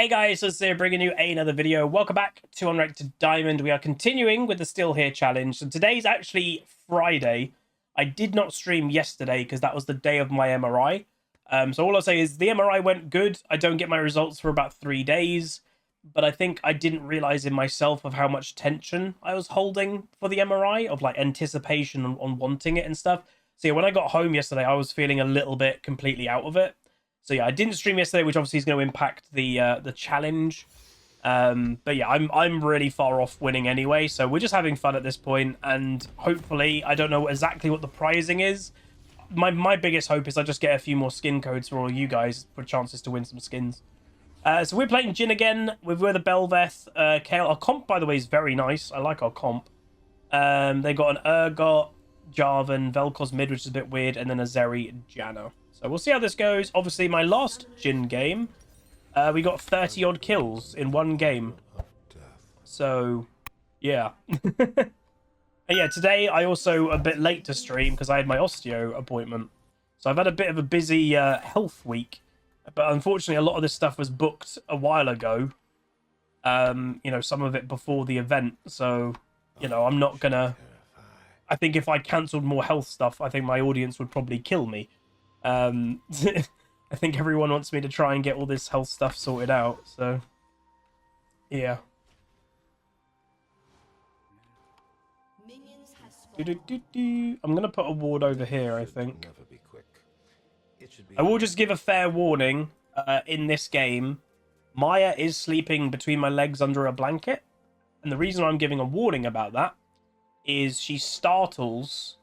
Hey guys, so today bringing you another video. Welcome back to Unranked Diamond. We are continuing with the Still Here challenge. So today's actually Friday. I did not stream yesterday because that was the day of my MRI. So all I'll say is the MRI went good. I don't get my results for about 3 days. But I think I didn't realize in myself of how much tension I was holding for the MRI, of like anticipation on wanting it and stuff. So yeah, when I got home yesterday, I was feeling a little bit completely out of it. So yeah, I didn't stream yesterday, which obviously is going to impact the challenge. But yeah, I'm really far off winning anyway, so we're just having fun at this point, and hopefully, I don't know exactly what the prizing is. My biggest hope is I just get a few more skin codes for all you guys for chances to win some skins. So we're playing Jhin again with a Belveth, Kale. Our comp, by the way, is very nice. I like our comp. They got an Urgot, Jarvan, Vel'Koz mid, which is a bit weird, and then a Zeri Janna. So we'll see how this goes. Obviously, my last Jhin game, we got 30 odd kills in one game. So, yeah. And yeah, today I also a bit late to stream because I had my osteo appointment. So I've had a bit of a busy health week. But unfortunately, a lot of this stuff was booked a while ago. You know, some of it before the event. So, you know, I'm not gonna... I think if I cancelled more health stuff, I think my audience would probably kill me. I think everyone wants me to try and get all this health stuff sorted out, so yeah. I'm gonna put a ward over here, I think. I will just give a fair warning, in this game, Maya is sleeping between my legs under a blanket, and the reason I'm giving a warning about that is she startles...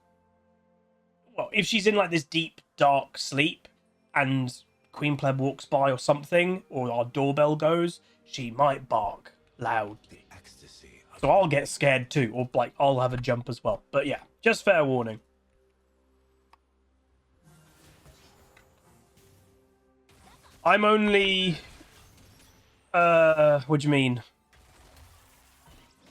Well, if she's in like this deep, dark sleep and Queen Pleb walks by or something, or our doorbell goes, she might bark loudly. So I'll get scared too, or like I'll have a jump as well. But yeah, just fair warning. I'm only... what do you mean?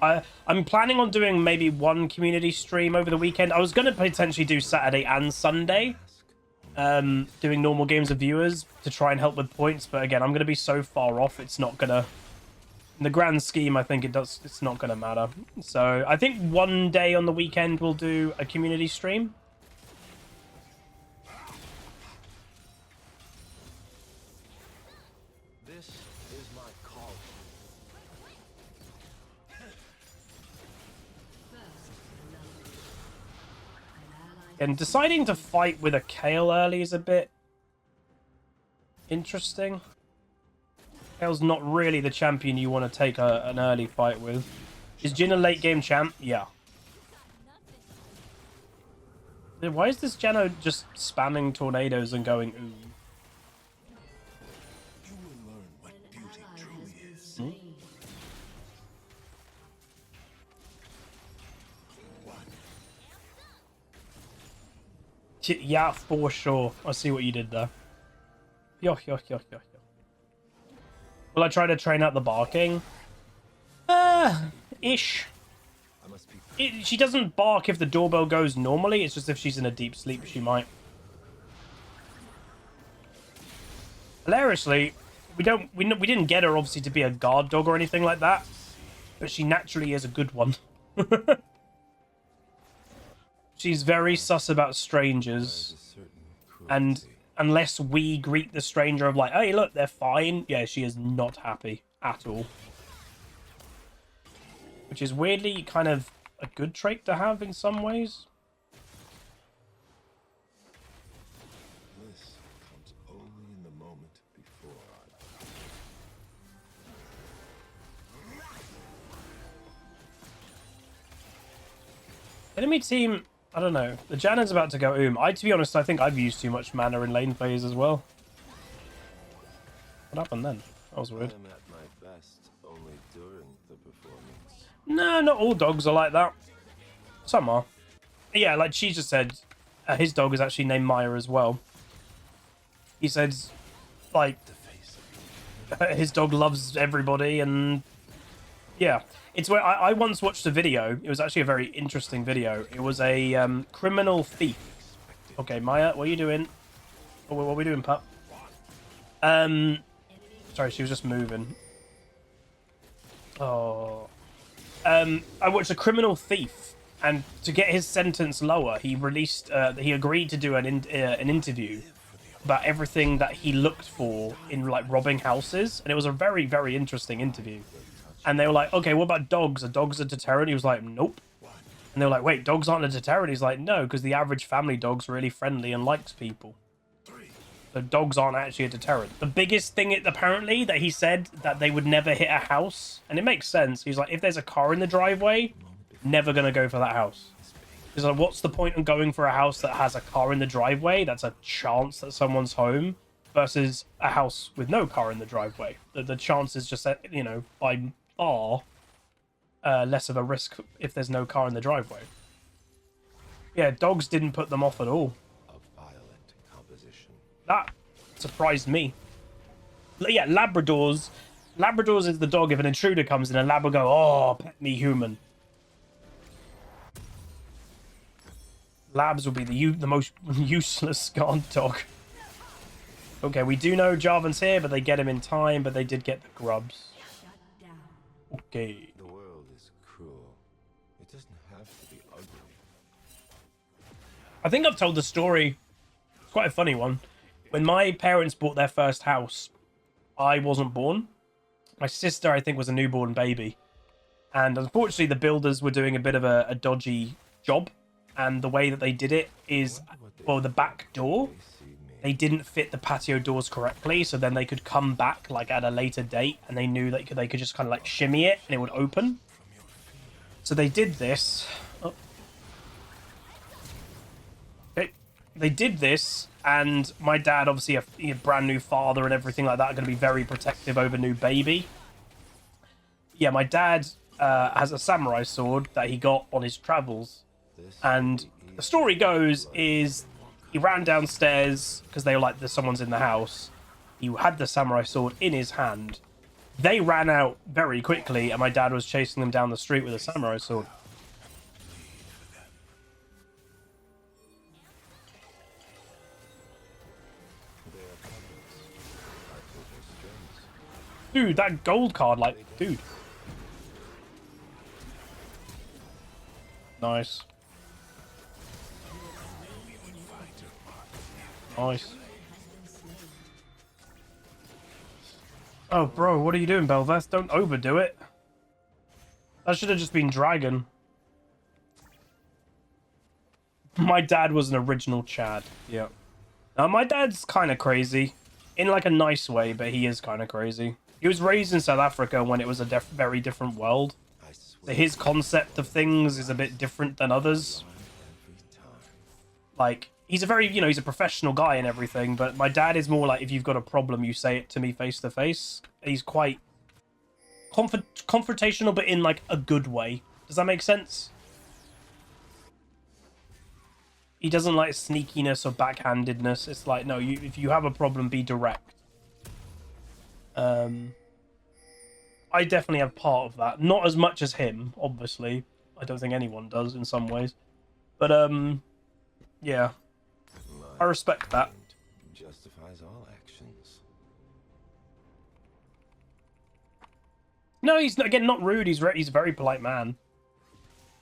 I'm planning on doing maybe one community stream over the weekend. I was going to potentially do Saturday and Sunday, doing normal games of viewers to try and help with points. But again, I'm going to be so far off, it's not going to... In the grand scheme, I think it's not going to matter. So I think one day on the weekend we'll do a community stream. And deciding to fight with a Kale early is a bit interesting. Kale's not really the champion you want to take an early fight with. Is Jhin a late game champ? Yeah. Why is this Janna just spamming tornadoes and going ooh? You will learn what beauty truly is. Yeah, for sure. I see what you did there. Yo. Will I try to train out the barking? Ish. She doesn't bark if the doorbell goes normally. It's just if she's in a deep sleep, she might. Hilariously, we didn't get her obviously to be a guard dog or anything like that, but she naturally is a good one. She's very sus about strangers, and unless we greet the stranger of like, hey, look, they're fine, yeah, she is not happy at all. Which is weirdly kind of a good trait to have in some ways. Bliss comes only in the moment before Enemy team... I don't know. The Janna's about to go to be honest, I think I've used too much mana in lane phase as well. What happened then? That was weird. I'm at my best only during the performance. No, not all dogs are like that. Some are. Yeah, like she just said, his dog is actually named Maya as well. He said, like, his dog loves everybody, and yeah. It's where I once watched a video. It was actually a very interesting video. It was a criminal thief. Okay, Maya, what are you doing? What are we doing, pup? Sorry, she was just moving. Oh. I watched A Criminal Thief, and to get his sentence lower, he released. He agreed to do an interview about everything that he looked for in like robbing houses, and it was a very, very interesting interview. And they were like, "Okay, what about dogs? Are dogs a deterrent?" He was like, "Nope." And they were like, "Wait, dogs aren't a deterrent?" He's like, "No, because the average family dog's really friendly and likes people. So dogs aren't actually a deterrent." The biggest thing, apparently, that he said that they would never hit a house, and it makes sense. He's like, if there's a car in the driveway, never gonna go for that house. He's like, what's the point of going for a house that has a car in the driveway? That's a chance that someone's home, versus a house with no car in the driveway. The chance is just, you know, by far less of a risk if there's no car in the driveway. Yeah, dogs didn't put them off at all. A violent composition. That surprised me. Yeah, Labradors. Labradors is the dog. If an intruder comes in, a Lab will go, "Oh, pet me, human." Labs will be the most useless guard dog. Okay, we do know Jarvan's here, but they get him in time, but they did get the grubs. Okay. The world is cruel. It doesn't have to be ugly. I think I've told the story. It's quite a funny one. When my parents bought their first house, I wasn't born. My sister, I think, was a newborn baby. And unfortunately, the builders were doing a bit of a dodgy job. And the way that they did it is, well, the back door, they didn't fit the patio doors correctly. So then they could come back like at a later date, and they knew that they could just kind of like shimmy it and it would open. So they did this. Oh. They did this, and my dad, obviously a brand new father and everything like that, going to be very protective over new baby. Yeah, my dad has a samurai sword that he got on his travels. And the story goes is he ran downstairs because they were like, there's someone's in the house. He had the samurai sword in his hand. They ran out very quickly, and my dad was chasing them down the street with a samurai sword. Dude, that gold card, like, dude. Nice. Nice. Oh, bro, what are you doing, Belveth? Don't overdo it. That should have just been Dragon. My dad was an original Chad. Yeah. Now, my dad's kind of crazy. In, like, a nice way, but he is kind of crazy. He was raised in South Africa when it was a very different world. So his concept of things is a bit different than others. Like, he's a very, you know, he's a professional guy and everything, but my dad is more like, if you've got a problem, you say it to me face to face. He's quite confrontational, but in, like, a good way. Does that make sense? He doesn't like sneakiness or backhandedness. It's like, no, if you have a problem, be direct. I definitely have part of that. Not as much as him, obviously. I don't think anyone does in some ways. But, yeah. I respect that. Justifies all actions. No, he's, again, not rude. He's a very polite man.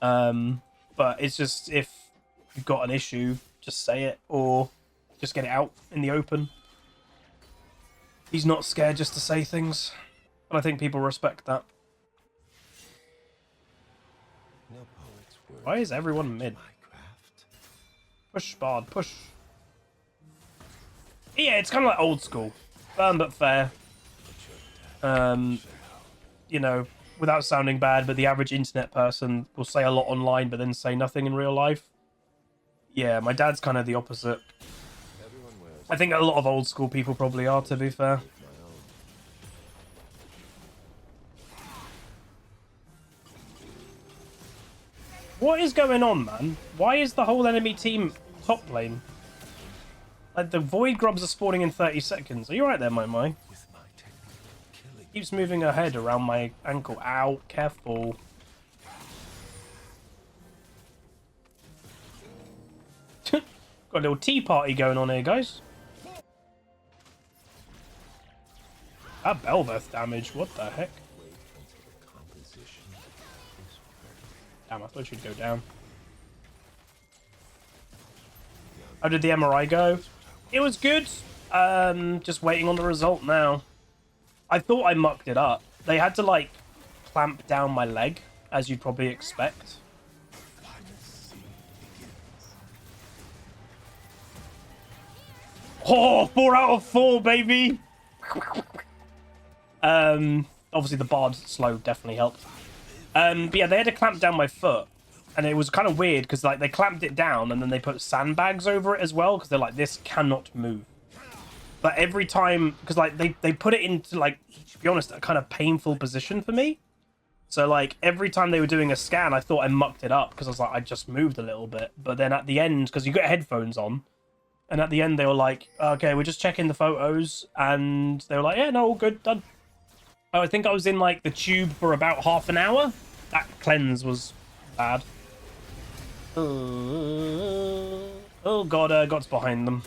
But it's just, if you've got an issue, just say it, or just get it out in the open. He's not scared just to say things. And I think people respect that. No poet's word. Why is everyone mid? My craft. Push, Bard, push. Yeah, it's kind of like old school. Firm but fair. You know, without sounding bad, but the average internet person will say a lot online but then say nothing in real life. Yeah, my dad's kind of the opposite. I think a lot of old school people probably are, to be fair. What is going on, man? Why is the whole enemy team top lane? Like, the Void Grubs are spawning in 30 seconds. Are you right there, my? Keeps moving her head around my ankle. Ow, careful. Got a little tea party going on here, guys. That Belveth damage, what the heck? Wait until the composition is perfect. Damn, I thought she'd go down. How did the MRI go? It was good. Just waiting on the result now. I thought I mucked it up. They had to, like, clamp down my leg, as you'd probably expect. Oh, 4 out of 4, baby! Obviously the bard slow definitely helped. But yeah, they had to clamp down my foot. And it was kind of weird, because like they clamped it down, and then they put sandbags over it as well, because they're like, this cannot move. But every time, because like they put it into, like, to be honest, a kind of painful position for me. So like every time they were doing a scan, I thought I mucked it up, because I was like, I just moved a little bit. But then at the end, because you got headphones on, and at the end they were like, okay, we're just checking the photos, and they were like, yeah, no, all good, done. Oh, I think I was in like the tube for about half an hour. That cleanse was bad. Oh god, God's behind them.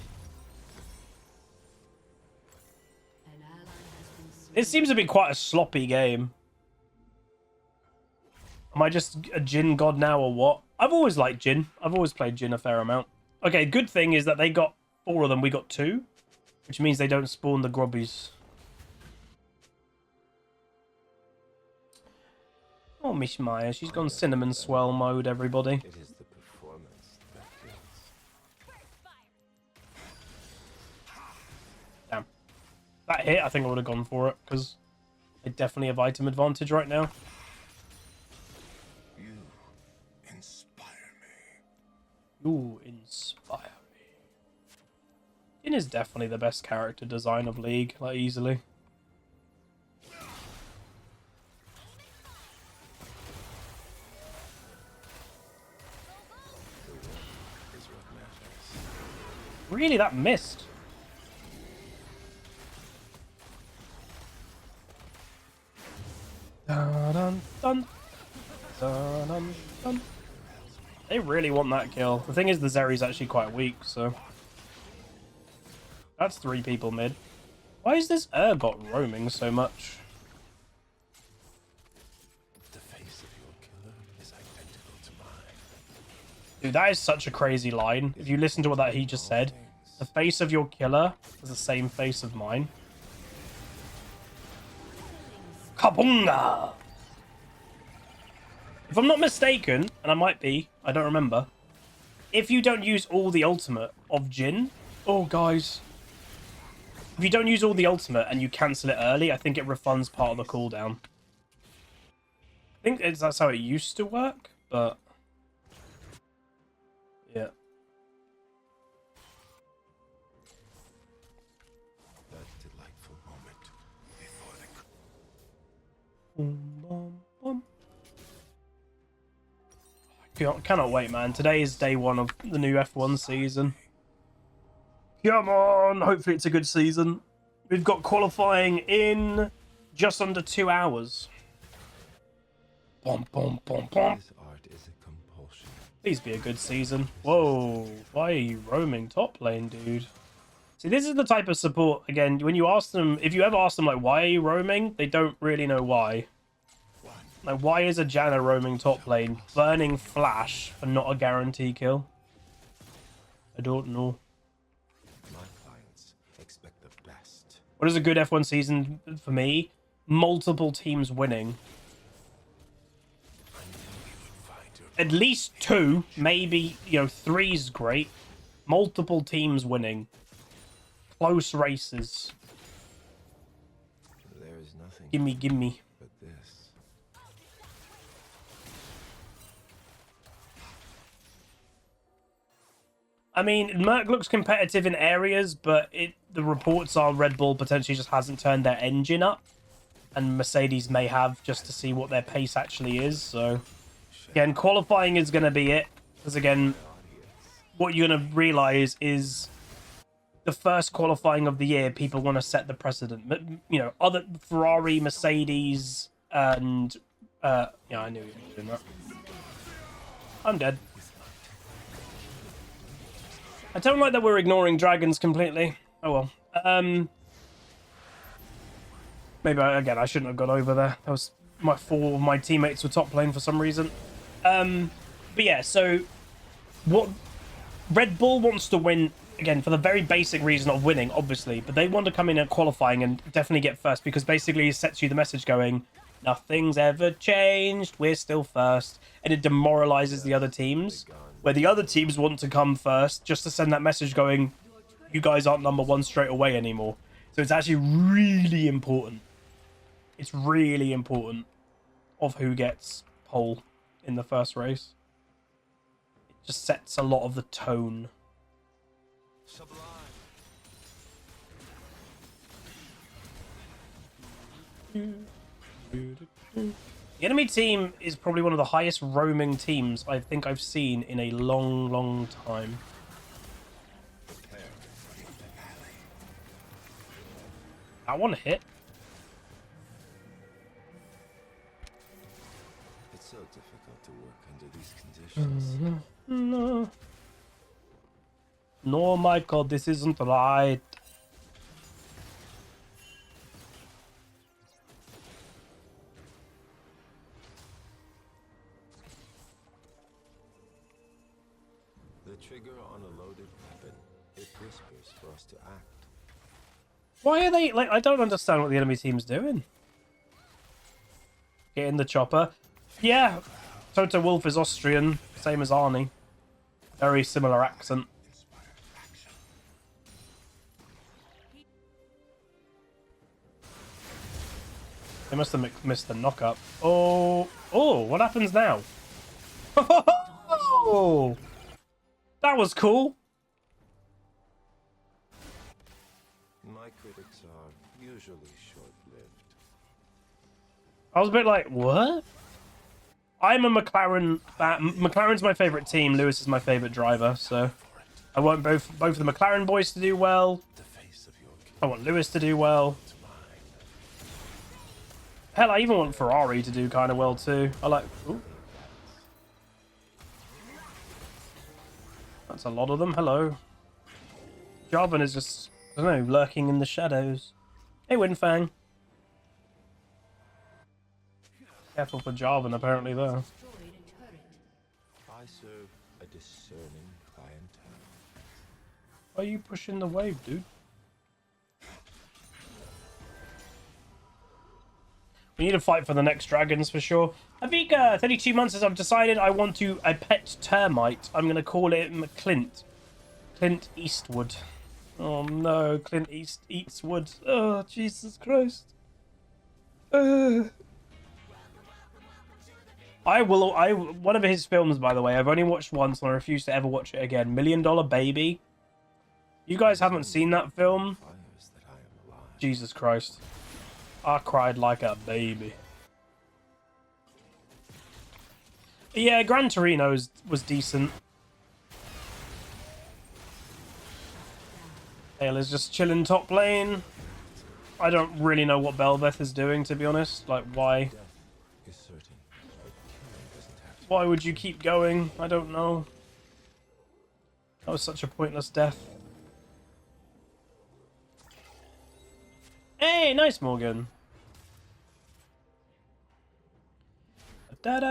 It seems to be quite a sloppy game. Am I just a Jhin god now or what? I've always liked Jhin. I've always played Jhin a fair amount. Okay, good thing is that they got 4 of them, we got 2. Which means they don't spawn the grubbies. Oh, Miss Maya, she's gone cinnamon swell mode, everybody. It is the performance that kills. Damn. That hit, I think I would have gone for it, because they definitely have item advantage right now. You inspire me. You inspire me. Jhin is definitely the best character design of League, like, easily. Is what matters. Really, that missed. Dun, dun, dun. Dun, dun, dun. They really want that kill. The thing is, the Zeri's actually quite weak, so... That's 3 people mid. Why is this Urgot roaming so much? The face of your killer is identical to mine. Dude, that is such a crazy line. If you listen to what that he just said. The face of your killer is the same face of mine. Kabunga! If I'm not mistaken, and I might be, I don't remember. If you don't use all the ultimate of Jhin... Oh, guys. If you don't use all the ultimate and you cancel it early, I think it refunds part of the cooldown. I think that's how it used to work, but... Yeah. That delightful moment before the... Boom, boom, boom. Cannot wait, man. Today is day 1 of the new F1 season. Come on! Hopefully it's a good season. We've got qualifying in just under 2 hours. Bom, bom, bom, bom. This art is a compulsion. Please be a good season. Whoa, why are you roaming top lane, dude? See, this is the type of support, again, when you ask them, if you ever ask them, like, why are you roaming? They don't really know why. Like, why is a Janna roaming top lane, burning flash for not a guarantee kill? I don't know. My clients expect the best. What is a good F1 season for me? Multiple teams winning. At least 2, maybe, 3's great. Multiple teams winning. Close races. There is nothing Gimme. but this. I mean, Merc looks competitive in areas, but the reports are Red Bull potentially just hasn't turned their engine up. And Mercedes may have, just to see what their pace actually is, so... Again, qualifying is going to be it. Because again, what you're going to realise is the first qualifying of the year, people want to set the precedent. But, other Ferrari, Mercedes, and... yeah, I knew you were doing that. I'm dead. I don't like that we're ignoring dragons completely. Oh well. Maybe, again, I shouldn't have gone over there. That was my four of my teammates were top lane for some reason. But yeah, so what Red Bull wants to win, again, for the very basic reason of winning, obviously, but they want to come in at qualifying and definitely get first because basically it sets you the message going, nothing's ever changed, we're still first, and it demoralizes the other teams, where the other teams want to come first just to send that message going, you guys aren't number one straight away anymore. So it's actually really important. It's really important of who gets pole in the first race. It just sets a lot of the tone. The enemy team is probably one of the highest roaming teams I think I've seen in a long, long time. That one hit. It's so difficult to work under these conditions. No. No, Michael, this isn't right. The trigger on a loaded weapon, it whispers for us to act. Why are they, like, I don't understand what the enemy team's doing. Get in the chopper. Yeah, Toto Wolff is Austrian, same as Arnie. Very similar accent. They must have missed the knock-up. Oh, what happens now? Oh, that was cool. My critics are usually short-lived. I was a bit like, what? I'm a McLaren fan. McLaren's my favorite team. Lewis is my favorite driver, so I want both of the McLaren boys to do well. I want Lewis to do well. Hell, I even want Ferrari to do kind of well too. I like... Ooh. That's a lot of them. Hello. Jarvan is just, I don't know, lurking in the shadows. Hey, Winfang. Careful for Jarvan, apparently, there. I serve a discerning clientele. Why are you pushing the wave, dude? We need to fight for the next dragons for sure. I think 32 months as I've decided I want a pet termite. I'm going to call it Clint. Clint Eastwood. Oh no, Clint Eastwood. Oh, Jesus Christ. One of his films, by the way, I've only watched once and I refuse to ever watch it again. $1 Million Baby. You guys haven't seen that film? Jesus Christ. I cried like a baby. Yeah, Gran Torino was decent. Taylor's just chilling top lane. I don't really know what Belveth is doing, to be honest. Like, why? Why would you keep going? I don't know. That was such a pointless death. Hey, nice, Morgan. That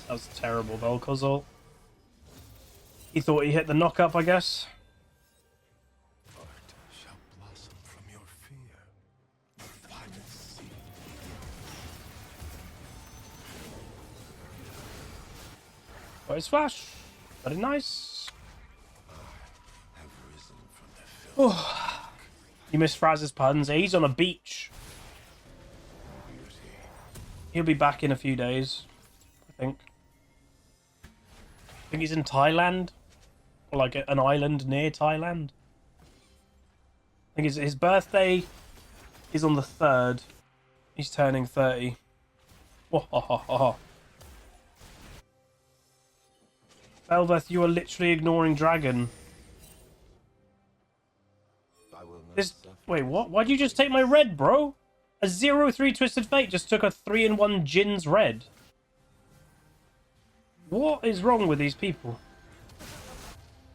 was terrible, Vel'Koz. He thought he hit the knock-up, I guess. Art shall blossom from your fear. Got his flash. Very nice. Oh, you missed Fraz's puns. He's on a beach. He'll be back in a few days, I think. I think he's in Thailand. Or like an island near Thailand. I think his birthday is on the 3rd. He's turning 30. Belveth, you are literally ignoring Dragon. Wait, what? Why'd you just take my red, bro? A 0-3 Twisted Fate just took a 3-in-1 Jhin's red. What is wrong with these people?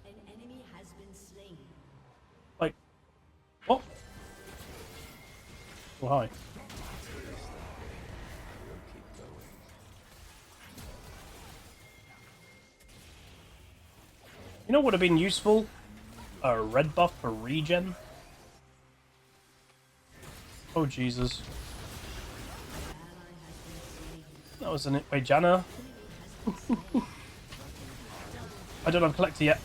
An enemy has been slain. Oh, hi. We'll keep going. You know what would have been useful? A red buff for regen. Oh, Jesus. That was an... Wait, Janna? I don't have Collector yet.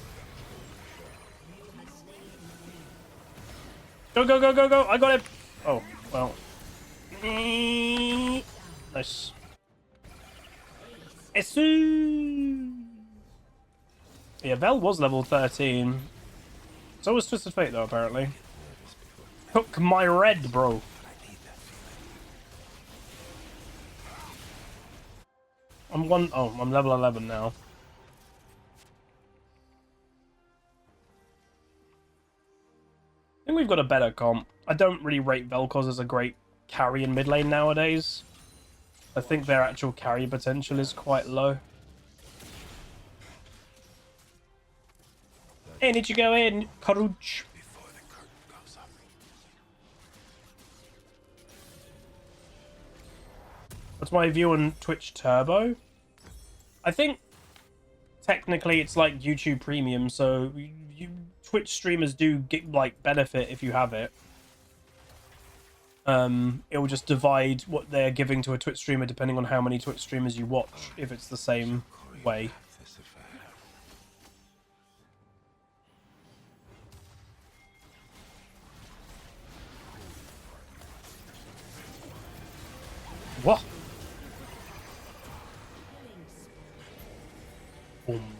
Go, go, go, go, go! I got him! Oh, well. Nice. Esu! Yeah, Vel was level 13. So was Twisted Fate, though, apparently. Hook my red, bro. I'm level 11 now. I think we've got a better comp. I don't really rate Vel'Koz as a great carry in mid lane nowadays. I think their actual carry potential is quite low. In did you go in, Courage? What's my view on Twitch Turbo? I think technically it's like YouTube Premium, so Twitch streamers do get like benefit if you have it. It will just divide what they're giving to a Twitch streamer depending on how many Twitch streamers you watch, if it's the same way. What?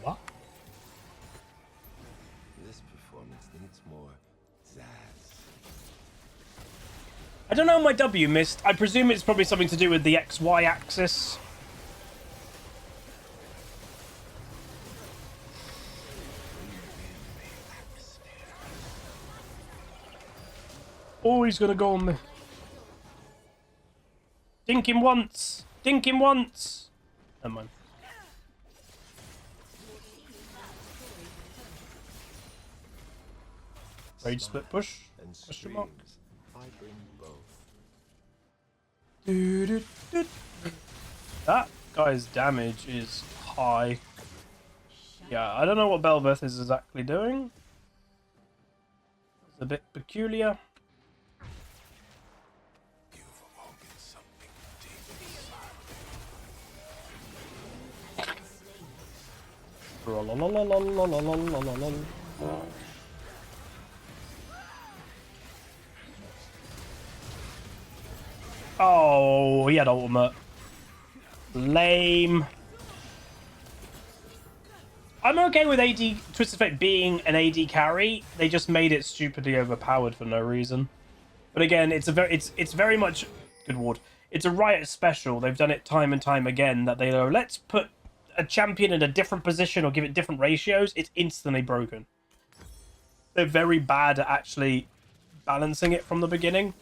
What? This performance needs more zazz. I don't know my W missed. I presume it's probably something to do with the XY axis. Oh, he's gonna go on me. Dink him once! Dink him once! Never mind. Rage split push? And Question mark. screams. I bring both. That guy's damage is high. Yeah, I don't know what Bel'Veth is exactly doing. It's a bit peculiar. Oh, he had ultimate. Lame. I'm okay with AD Twisted Fate being an AD carry. They just made it stupidly overpowered for no reason. But again, it's very much good ward. It's a Riot special. They've done it time and time again that they go, let's put a champion in a different position or give it different ratios. It's instantly broken. They're very bad at actually balancing it from the beginning.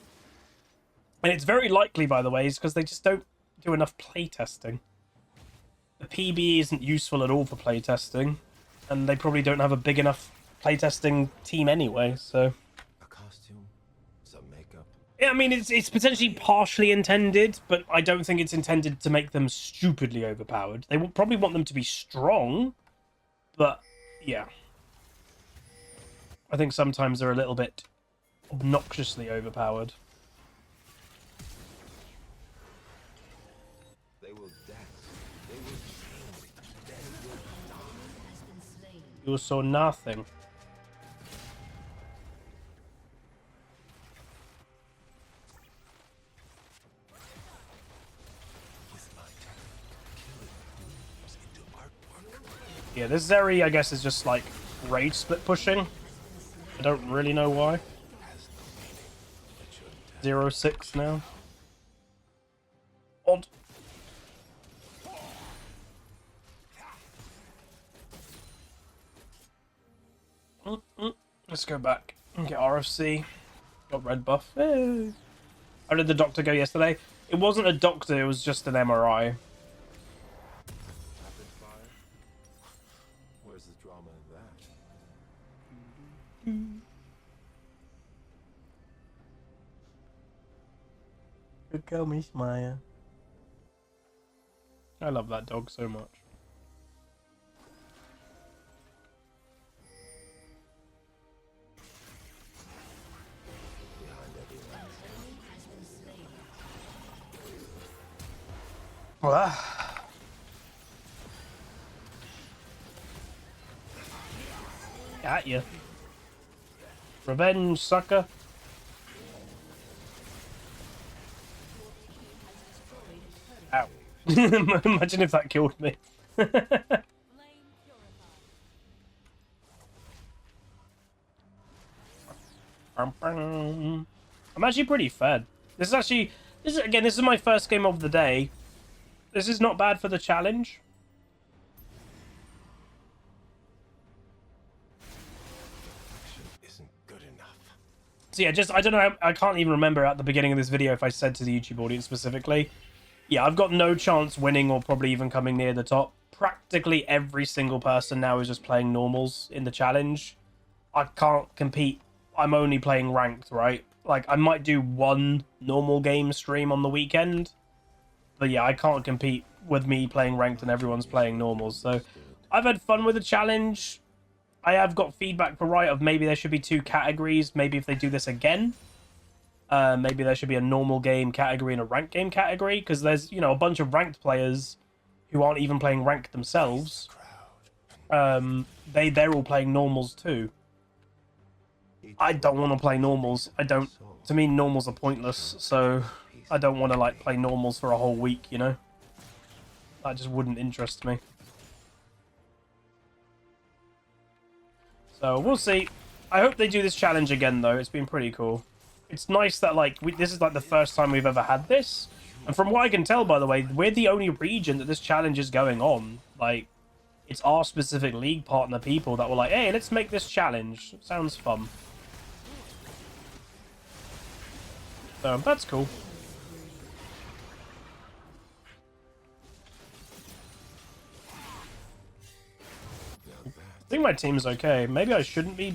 And it's very likely, by the way, is because they just don't do enough playtesting. The PB isn't useful at all for playtesting, and they probably don't have a big enough playtesting team anyway, so... A costume, some makeup. Yeah, I mean, it's potentially partially intended, but I don't think it's intended to make them stupidly overpowered. They will probably want them to be strong, but yeah. I think sometimes they're a little bit obnoxiously overpowered. They will dance. They will sing. They will die. You saw nothing. With my talent, killing moves into artwork. Yeah, this Zeri, I guess, is just like rage split pushing. I don't really know why. Has no meaning. But your 0-6 now. Odd. Let's go back and get RFC. Got red buff. Hey. How did the doctor go yesterday? It wasn't a doctor, it was just an MRI. rapid fire. Where's the drama in that? You call me Smile. I love that dog so much. Got you. Revenge, sucker. Ow. Imagine if that killed me. I'm actually pretty fed. This is my first game of the day. This is not bad for the challenge. Isn't good enough. So yeah, I don't know, I can't even remember at the beginning of this video if I said to the YouTube audience specifically. Yeah, I've got no chance winning or probably even coming near the top. Practically every single person now is just playing normals in the challenge. I can't compete. I'm only playing ranked, right? Like, I might do one normal game stream on the weekend. But yeah, I can't compete with me playing ranked and everyone's playing normals. So I've had fun with the challenge. I have got feedback for Riot of maybe there should be 2 categories. Maybe if they do this again. Maybe there should be a normal game category and a ranked game category, because there's, you know, a bunch of ranked players who aren't even playing ranked themselves. They're all playing normals too. I don't want to play normals. To me, normals are pointless, so I don't want to, like, play normals for a whole week, you know? That just wouldn't interest me. So, we'll see. I hope they do this challenge again, though. It's been pretty cool. It's nice that, like, this is, like, the first time we've ever had this. And from what I can tell, by the way, we're the only region that this challenge is going on. Like, it's our specific league partner people that were like, hey, let's make this challenge. It sounds fun. So, that's cool. I think my team's okay. Maybe I shouldn't be...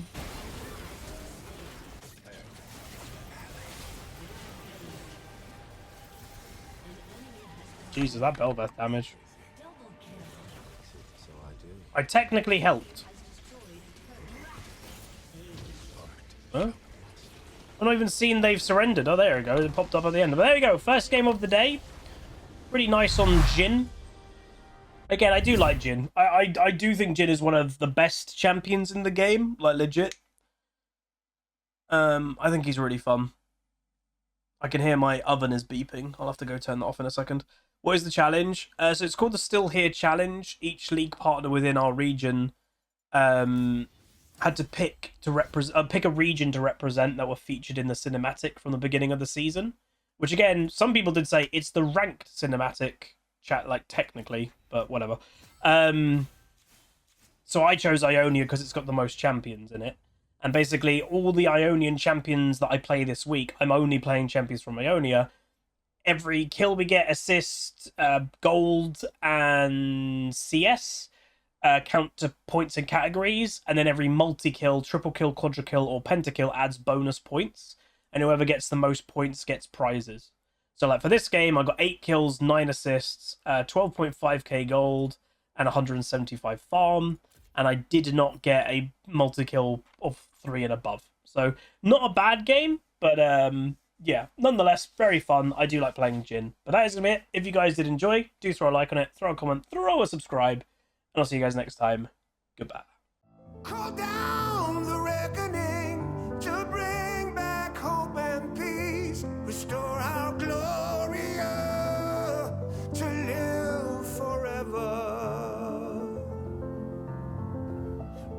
Jesus, that Belveth damage. I technically helped. Huh? I've not even seen they've surrendered. Oh, there we go. It popped up at the end. But there we go. First game of the day. Pretty nice on Jhin. Again, I do like Jhin. I do think Jhin is one of the best champions in the game. Like, legit. I think he's really fun. I can hear my oven is beeping. I'll have to go turn that off in a second. What is the challenge? So it's called the Still Here Challenge. Each league partner within our region had to pick a region to represent that were featured in the cinematic from the beginning of the season. Which, again, some people did say it's the ranked cinematic chat, like, technically, but whatever. So I chose Ionia because it's got the most champions in it. And basically, all the Ionian champions that I play this week, I'm only playing champions from Ionia. Every kill we get, assist, gold, and CS count to points and categories. And then every multi-kill, triple kill, quadra-kill, or pentakill adds bonus points. And whoever gets the most points gets prizes. So, like, for this game, I got 8 kills, 9 assists, 12.5k gold, and 175 farm. And I did not get a multi-kill of 3 and above. So, not a bad game, but yeah, nonetheless, very fun. I do like playing Jhin. But that is going to be it. If you guys did enjoy, do throw a like on it, throw a comment, throw a subscribe, and I'll see you guys next time. Goodbye. Call down the reckoning to bring back hope and peace. Restore our glory to live forever.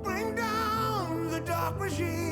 Bring down the dark regime.